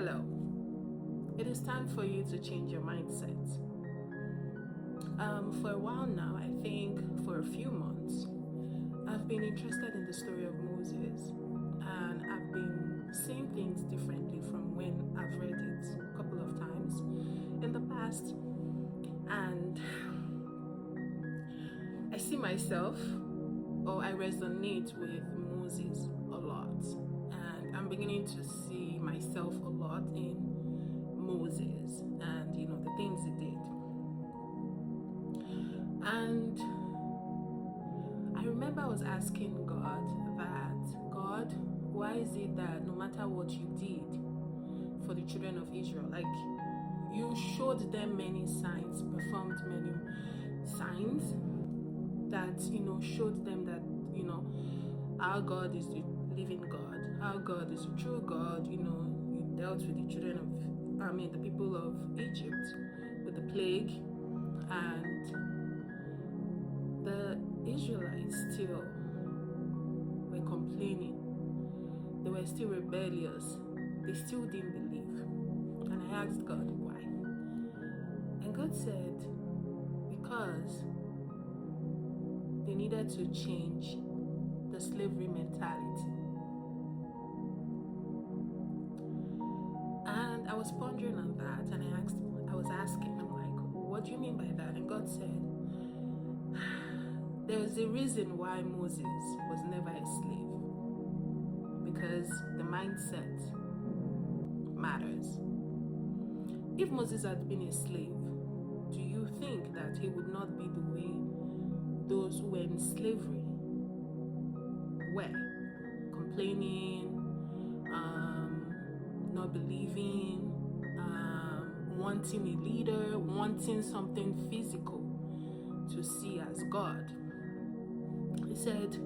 Hello. It is time for you to change your mindset. For a while now, I think for a few months, I've been interested in the story of Moses, and I've been seeing things differently from when I've read it a couple of times in the past. And I see myself, or I resonate with Moses a lot. And I'm beginning to see myself a lot in Moses and the things he did. And I remember I was asking God, why is it that no matter what you did for the children of Israel, like you showed them many signs, performed many signs that showed them that our God is the living God, our God is the true God. You dealt with the the people of Egypt with the plague, and the Israelites still were complaining. They were still rebellious. They still didn't believe. And I asked God why. And God said, because they needed to change the slavery mentality. And I was pondering on that, and I was asking, I'm like, what do you mean by that? And God said, there was a reason why Moses was never a slave, because the mindset matters. If Moses had been a slave, do you think that he would not be the way those who were in slavery were? Complaining, not believing, wanting a leader, wanting something physical to see as God. He said,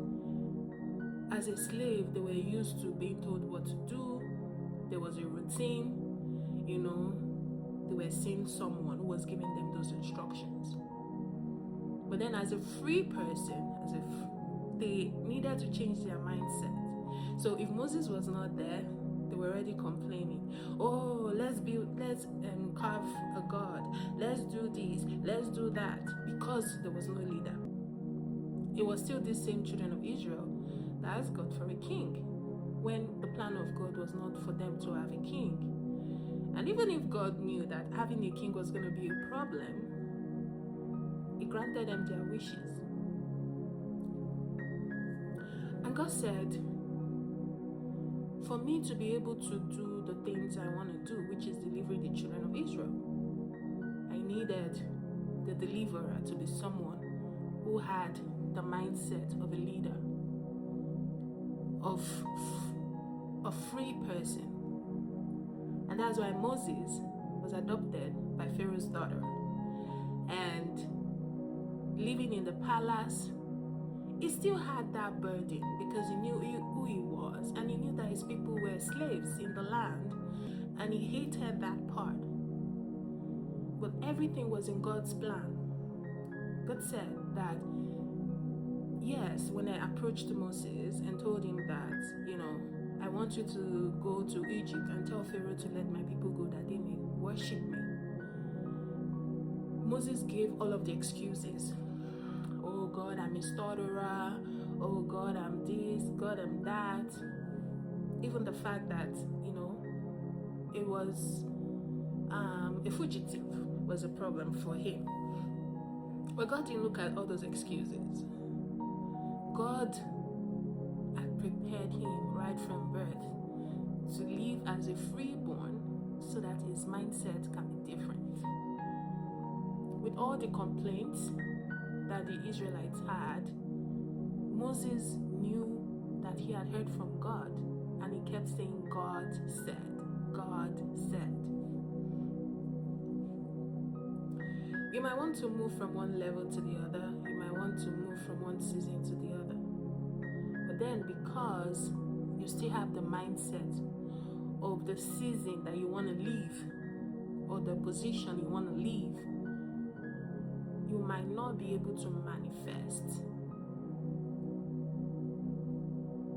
as a slave, they were used to being told what to do. There was a routine, they were seeing someone who was giving them those instructions. But then as a free person, they needed to change their mindset. So if Moses was not there, they were already complaining. Oh, let's carve a god. Let's do this. Let's do that. Because there was no leader. It was still these same children of Israel that asked God for a king, when the plan of God was not for them to have a king. And even if God knew that having a king was going to be a problem, He granted them their wishes. And God said, for me to be able to do the things I want to do, which is delivering the children of Israel, I needed the deliverer to be someone who had the mindset of a leader, of a free person. And that's why Moses was adopted by Pharaoh's daughter. And living in the palace, he still had that burden because he knew who he was, and he knew that his people were slaves in the land, and he hated that part. But everything was in God's plan. God said that, yes, when I approached Moses and told him that, I want you to go to Egypt and tell Pharaoh to let my people go that they may worship me. Moses gave all of the excuses. Oh God, I'm a stutterer. Oh God, I'm this. God, I'm that. Even the fact that, it was a fugitive was a problem for him. But God didn't look at all those excuses. God had prepared him right from birth to live as a freeborn so that his mindset can be different. With all the complaints that the Israelites had, Moses knew that he had heard from God, and he kept saying, God said, God said. You might want to move from one level to the other. You might want to move from one season to the other. But then because you still have the mindset of the season that you want to leave, or the position you want to leave, you might not be able to manifest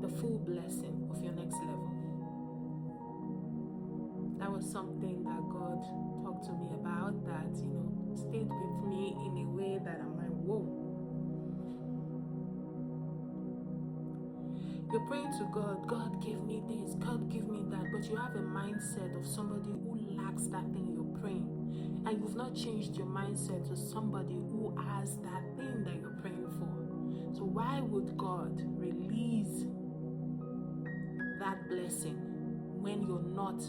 the full blessing of your next level. That was something that God talked to me about that, stayed with me in a way that I'm like, whoa. You're praying to God, God give me this, God give me that, but you have a mindset of somebody who lacks that thing you're praying. And you've not changed your mindset to somebody who has that thing that you're praying for. So why would God release that blessing when you're not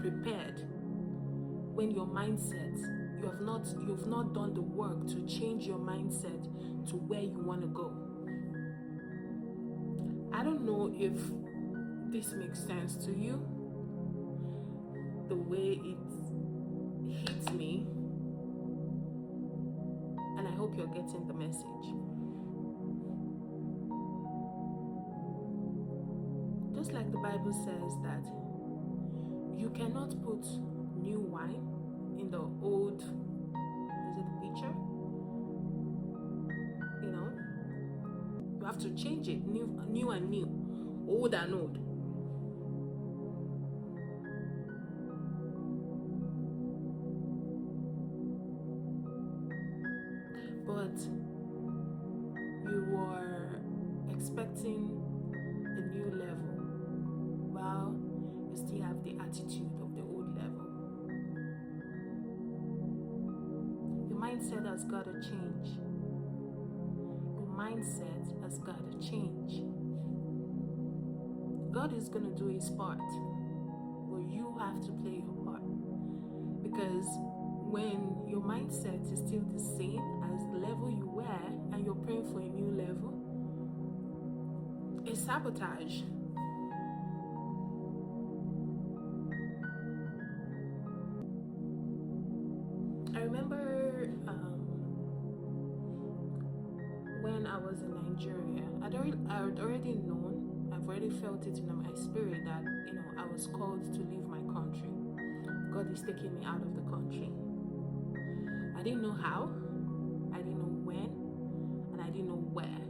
prepared? When your mindset, you've not done the work to change your mindset to where you want to go. I don't know if this makes sense to you, the way it hits me, and I hope you're getting the message. Just like the Bible says that you cannot put new wine in the old, is it the pitcher? You have to change it, new and new, old and old. But you were expecting a new level, while you still have the attitude of the old level. Your mindset has got to change. Your mindset has got to change. God is going to do his part, but you have to play your part. Because when your mindset is still the same as the level you were and you're praying for a new level, it's sabotage. I remember when I was in Nigeria, I'd already known, I've already felt it in my spirit that, I was called to leave my country. God is taking me out of the country. I didn't know how, I didn't know when, and I didn't know where.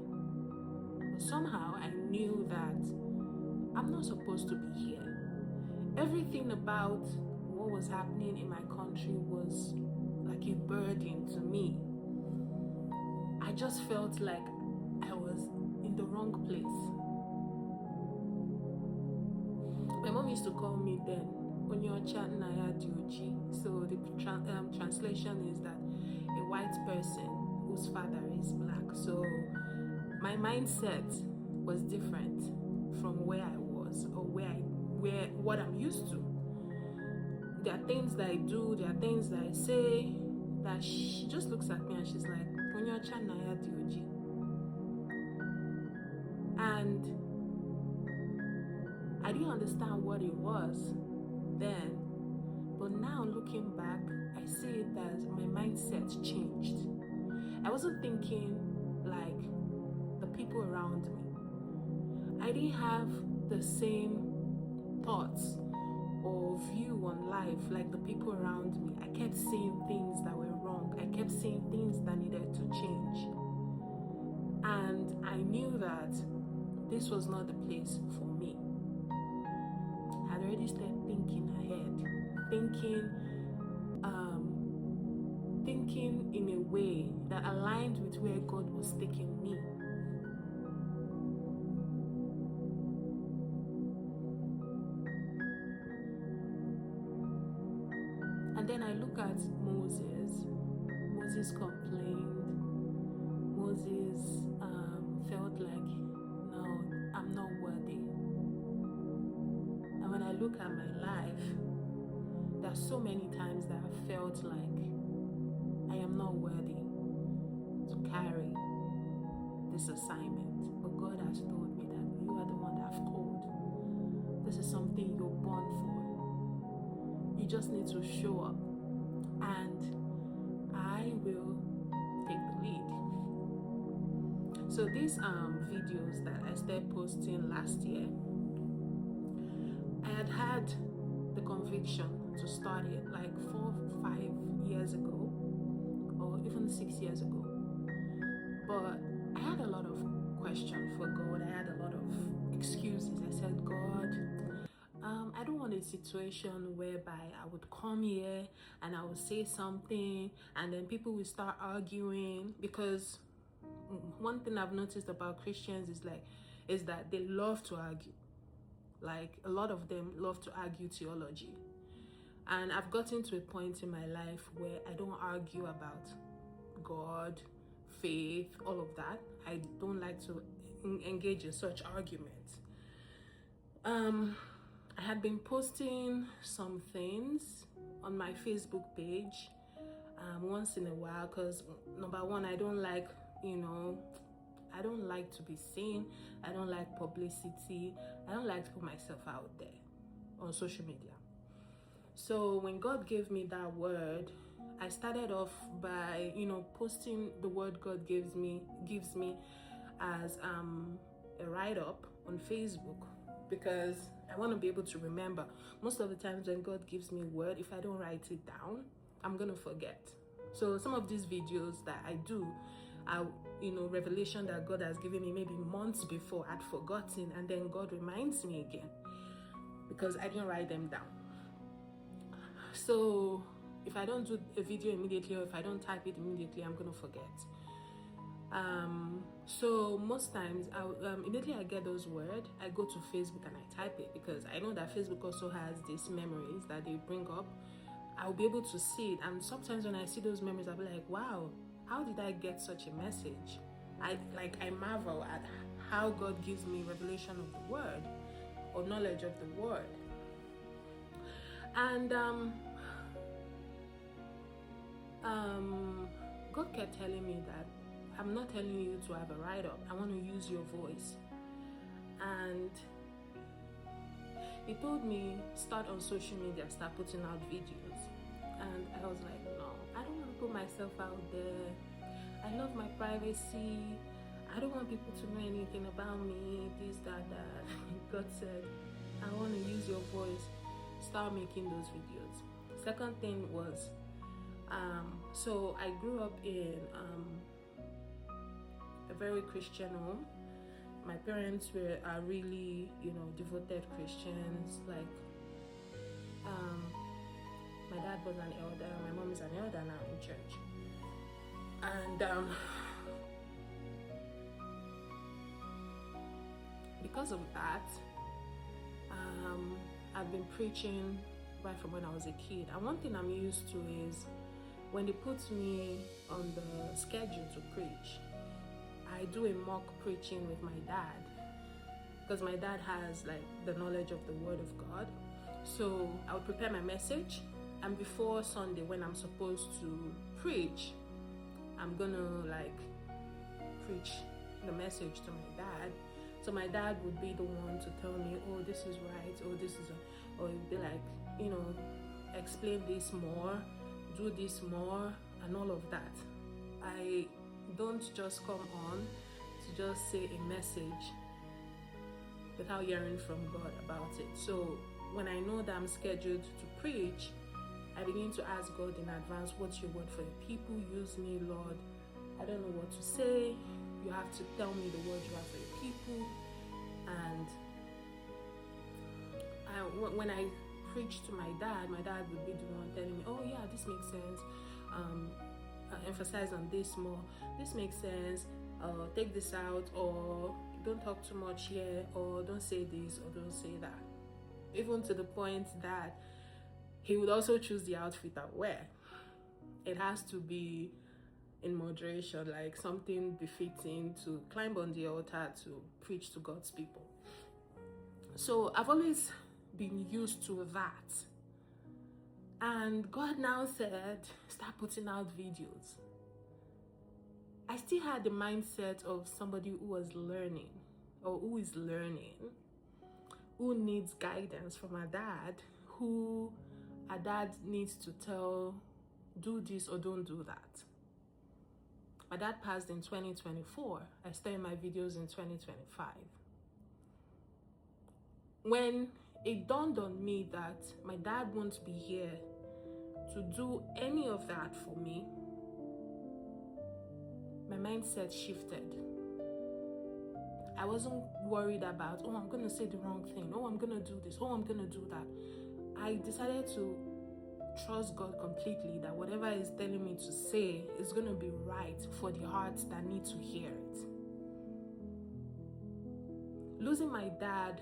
But somehow I knew that I'm not supposed to be here. Everything about what was happening in my country was like a burden to me. I just felt like I was in the wrong place. My mom used to call me then Onyocha Naya Dioji. So the translation is that a white person whose father is black. So my mindset was different from where I was or what I'm used to. There are things that I do, there are things that I say that she just looks at me and she's like, Onyocha Naya Dioji. And I didn't understand what it was then, but now looking back, I see it as my mindset changed. I wasn't thinking like the people around me. I didn't have the same thoughts or view on life like the people around me. I kept seeing things that were wrong. I kept seeing things that needed to change. And I knew that this was not the place for me. I had already started thinking ahead, thinking in a way that aligned with where God was taking me. And then I look at Moses. Moses complained. Moses felt like, no, I'm not worthy. And when I look at my life, there are so many times that I felt like I am not worthy to carry this assignment. But God has told me that you are the one that I've called. This is something you're born for. You just need to show up, and I will take the lead. So these videos that I started posting last year, I had the conviction to start it like 4-5 years ago, or even 6 years ago. But I had a lot of questions for God. I had a lot of excuses. I said, God, I don't want to a situation whereby I would come here and I would say something and then people will start arguing, because one thing I've noticed about Christians is that they love to argue. Like, a lot of them love to argue theology. And I've gotten to a point in my life where I don't argue about God, faith, all of that. I don't like to engage in such arguments. I had been posting some things on my Facebook page once in a while, because number one, I don't like to be seen. I don't like publicity. I don't like to put myself out there on social media. So when God gave me that word, I started off by, posting the word God gives me as a write-up on Facebook, because I want to be able to remember. Most of the times when God gives me a word, if I don't write it down, I'm going to forget. So some of these videos that I do are, revelation that God has given me maybe months before I'd forgotten, and then God reminds me again because I didn't write them down. So if I don't do a video immediately, or if I don't type it immediately, I'm going to forget. So most times, immediately I get those words, I go to Facebook and I type it, because I know that Facebook also has these memories that they bring up. I'll be able to see it, and sometimes when I see those memories, I'll be like, wow, how did I get such a message? I marvel at how God gives me revelation of the word or knowledge of the word. And God kept telling me that I'm not telling you to have a write-up. I want to use your voice. And He told me, start on social media, start putting out videos. And I was like, no, I don't want to put myself out there. I love my privacy. I don't want people to know anything about me, this, that. God said, I want to use your voice. Start making those videos. Second thing was, so I grew up in a very Christian home. My parents are really, devoted Christians. Like, my dad was an elder, my mom is an elder now in church. And because of that, I've been preaching right from when I was a kid. And one thing I'm used to is when they put me on the schedule to preach, I do a mock preaching with my dad, because my dad has like the knowledge of the Word of God. So I would prepare my message, and before Sunday, when I'm supposed to preach, I'm gonna preach the message to my dad. So my dad would be the one to tell me, oh, this is right, or this is, or he'd be like, explain this more, do this more, and all of that. I don't just come on to just say a message without hearing from God about it. So when I know that I'm scheduled to preach, I begin to ask God in advance, what's your word for your people? Use me, Lord. I don't know what to say. You have to tell me the word you have for your people. And when I preach to my dad would be the one telling me, oh yeah, this makes sense. Emphasize on this more. This makes sense. Take this out, or don't talk too much here, or don't say this, or don't say that. Even to the point that he would also choose the outfit I wear. It has to be in moderation, like something befitting to climb on the altar to preach to God's people. So I've always been used to that. And God now said, start putting out videos. I still had the mindset of somebody who was learning, or who is learning, who needs guidance from a dad, who a dad needs to tell, do this or don't do that. My dad passed in 2024. I started my videos in 2025. When it dawned on me that my dad won't be here to do any of that for me, my mindset shifted. I wasn't worried about, oh, I'm going to say the wrong thing. Oh, I'm going to do this. Oh, I'm going to do that. I decided to trust God completely, that whatever He's telling me to say is going to be right for the hearts that need to hear it. Losing my dad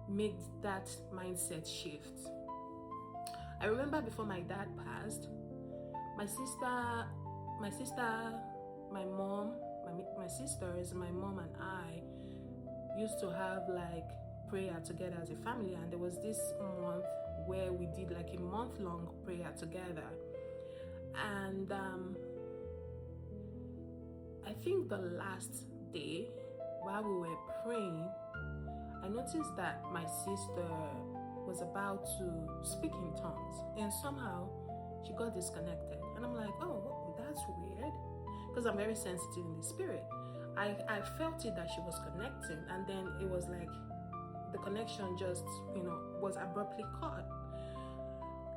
made that mindset shift. I remember before my dad passed, my sister, my mom, my sisters, my mom and I used to have like prayer together as a family, and there was this month where we did like a month-long prayer together. And I think the last day while we were praying, I noticed that my sister was about to speak in tongues, and somehow she got disconnected. And I'm like, oh, that's weird, because I'm very sensitive in the spirit. I felt it that she was connecting, and then it was like the connection just, was abruptly cut.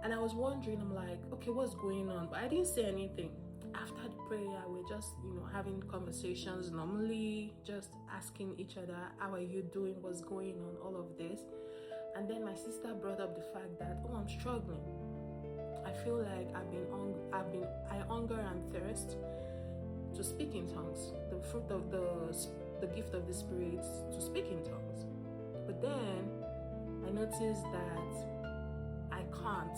And I was wondering, I'm like, okay, what's going on? But I didn't say anything. After the prayer, we're just, having conversations normally, just asking each other, how are you doing? What's going on? All of this. And then my sister brought up the fact that, I'm struggling. I feel like I hunger and thirst to speak in tongues, the fruit of the gift of the Spirit, to speak in tongues. But then I noticed that I can't.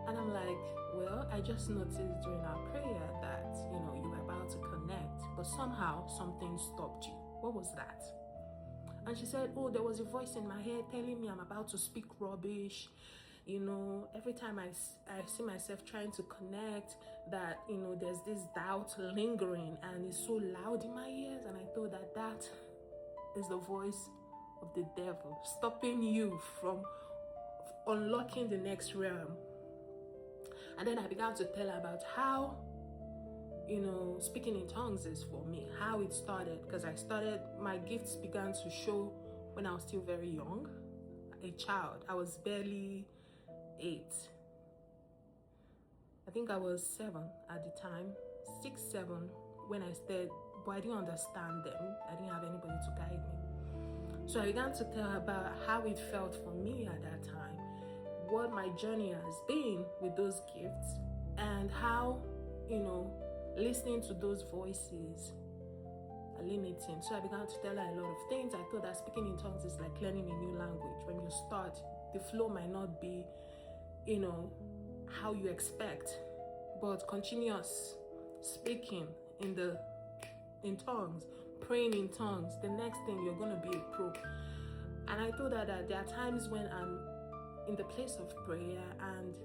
And I'm like, well, I just noticed during our prayer that, you were about to connect, but somehow something stopped you. What was that? And she said, oh, there was a voice in my head telling me I'm about to speak rubbish. Every time I see myself trying to connect, that, there's this doubt lingering, and it's so loud in my ears. And I thought that is the voice of the devil stopping you from unlocking the next realm. And then I began to tell her about how, speaking in tongues is for me, how it started, because my gifts began to show when I was still very young, a child. I was barely 8. I think I was 7 at the time, 6, 7, when I started, but I didn't understand them. I didn't have anybody to guide me. So I began to tell her about how it felt for me at that time, what my journey has been with those gifts, and how, listening to those voices are limiting. So I began to tell her a lot of things. I thought that speaking in tongues is like learning a new language. When you start, the flow might not be, how you expect, but continuous speaking in tongues, praying in tongues, the next thing you're going to be a pro. And I told her that there are times when I'm in the place of prayer and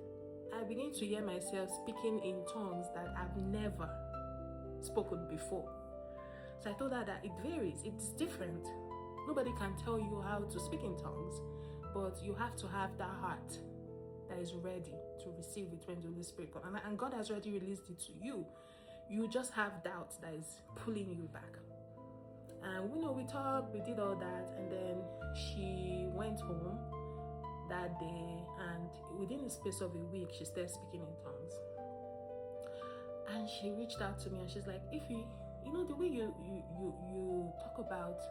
I begin to hear myself speaking in tongues that I've never spoken before. So I told her that it varies, it's different. Nobody can tell you how to speak in tongues, but you have to have that heart that is ready to receive it when the Holy Spirit comes. And God has already released it to you. You just have doubt that is pulling you back. And we talked, we did all that, and then she went home that day, and within the space of a week, she started speaking in tongues. And she reached out to me, and she's like, Ify, the way you talk about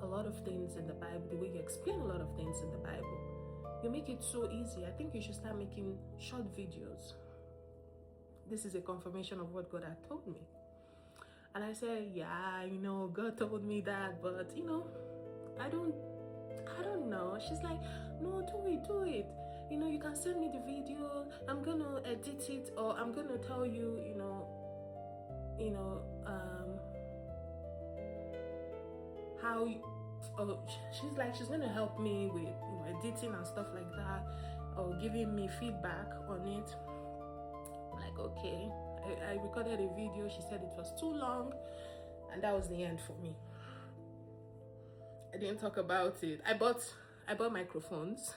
a lot of things in the Bible, the way you explain a lot of things in the Bible, you make it so easy. I think you should start making short videos. This is a confirmation of what God had told me. And I said, yeah, God told me that, but I don't know. She's like, no, do it. You can send me the video. I'm gonna edit it, or I'm gonna tell you, how. She's like, she's gonna help me with editing and stuff like that, or giving me feedback on it. I'm like, okay. I recorded a video. She said it was too long, and that was the end for me. I didn't talk about it. I bought microphones.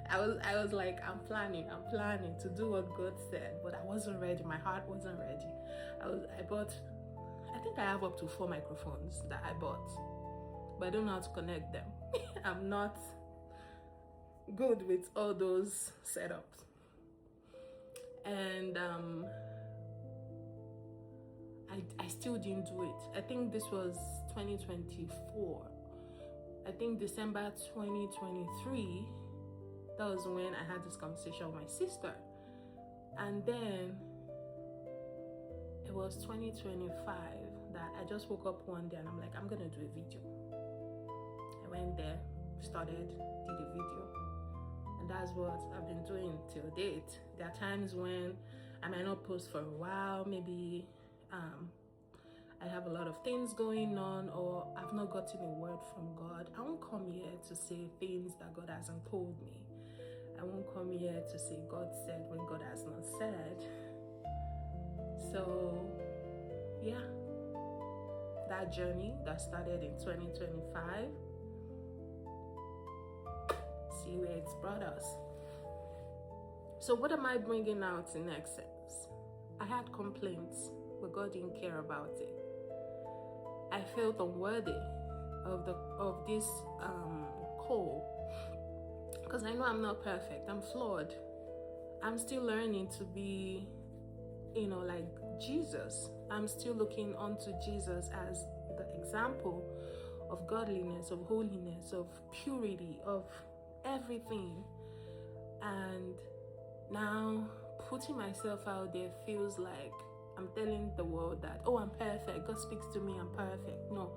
I was like, I'm planning to do what God said, but I wasn't ready. My heart wasn't ready. I think I have up to 4 microphones that I bought, but I don't know how to connect them. I'm not good with all those setups. And I still didn't do it. I think this was 2024. I think December 2023, that was when I had this conversation with my sister. And then it was 2025 that I just woke up one day and I'm like, I'm gonna do a video. I went there, started, did a video. And that's what I've been doing till date. There are times when I might not post for a while, maybe I have a lot of things going on, or I've not gotten a word from God. I won't come here to say things that God hasn't told me. I won't come here to say God said when God has not said. So yeah, that journey that started in 2025, see where it's brought us. So what am I bringing out in essence? I had complaints, but God didn't care about it. I felt unworthy of this call, because I know I'm not perfect. I'm flawed. I'm still learning to be, like Jesus. I'm still looking onto Jesus as the example of godliness, of holiness, of purity, of everything. And now putting myself out there feels like I'm telling the world that, oh, I'm perfect. God speaks to me, I'm perfect. No,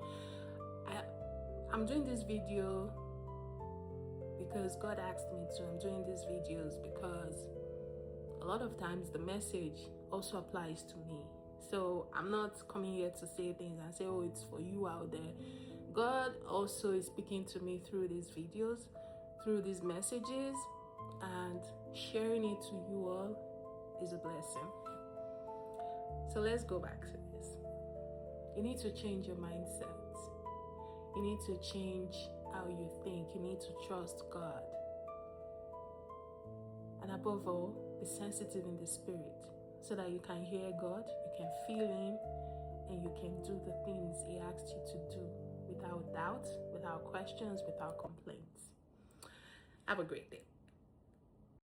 I'm doing this video because God asked me to. I'm doing these videos because a lot of times the message also applies to me. So I'm not coming here to say things and say, oh, it's for you out there. God also is speaking to me through these videos, through these messages, and sharing it to you all is a blessing. So let's go back to this. You need to change your mindset. You need to change how you think. You need to trust God. And above all, be sensitive in the spirit so that you can hear God, you can feel Him, and you can do the things He asks you to do without doubt, without questions, without complaints. Have a great day.